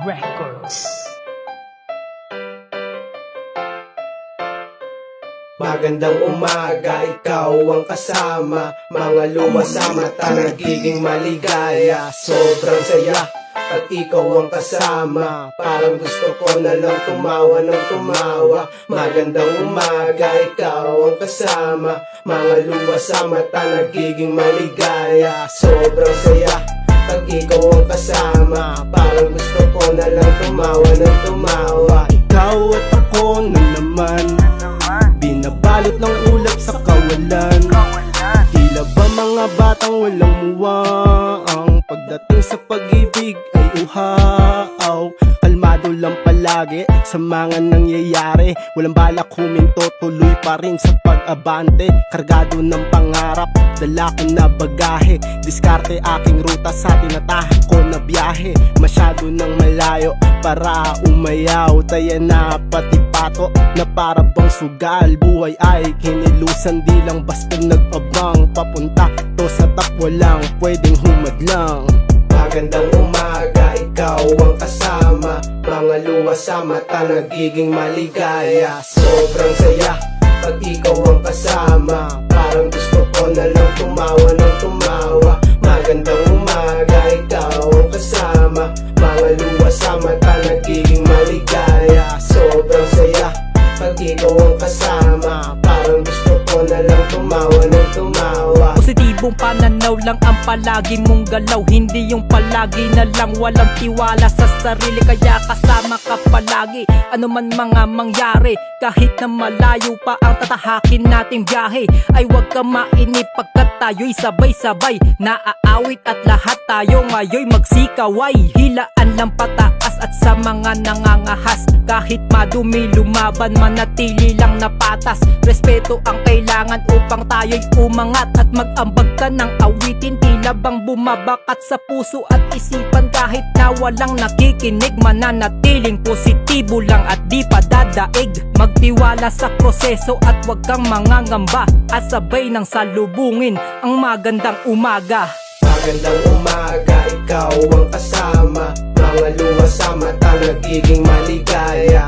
Records. Magandang umaga, ikaw ang kasama. Mga luha sa mata, nagiging maligaya. Sobrang saya pag ikaw ang kasama. Parang gusto ko na lang tumawa ng tumawa. Magandang umaga, ikaw ang kasama. Mga luha sa mata, nagiging maligaya. Sobrang saya pag ikaw ang kasama. Parang gusto ko na lang tumawa ng tumawa. Ikaw at ako na naman, binabalot ng ulap sa kawalan. Tila ba mga batang walang muwang? Pagdating sa pag-ibig ay uhaw. Kalmado lang palagi sa mga nangyayari. Walang balak huminto, tuloy pa rin sa pag-abante. Kargado ng pangarap, dala ko na bagahe. Diskarte aking ruta sa tinatahak ko na biyahe. Masyado nang malayo para umayaw. Taya na pati pato na para bang sugal. Buhay ay kinilusan, di lang basta nag-abang. Papunta to sa takwa lang, pwedeng humadlang. Magandang umaga, ikaw ang kasama. Mga luha sa mata, nagiging maligaya. Sobrang saya pag ikaw ang kasama. Parang gusto ko na lang tumawa ng tumawa. Magandang umaga, ikaw ang kasama. Mga luha sa mata, nagiging maligaya. Sobrang saya pag ikaw ang kasama. Parang gusto ko na lang tumawa ng tumawa. Positibong pananaw lang ang palagi mong galaw. Hindi yung palagi na lang walang tiwala sa sarili. Kaya kasama ka palagi, ano man mga mangyari. Kahit na malayo pa ang tatahakin nating biyahe, ay huwag ka mainip pagkat tayo'y sabay-sabay naaawit at lahat tayo ngayoy magsikaway. Hilaan lang pataas at sa mga nangangahas. Kahit madumi lumaban, manatili lang na patas. Respeto ang kailangan upang tayo'y umangat. At mag-ambag ka ng awitin, tila bang bumabakat sa puso at isipan. Kahit na walang nakikinig, mananatiling positibo lang at di pa dadaig. Magtiwala sa proseso at wag kang mangangamba. At sabay ng salubungin ang magandang umaga. Magandang umaga, ikaw ang kasama. Mga luha sa mata, nagiging maligaya.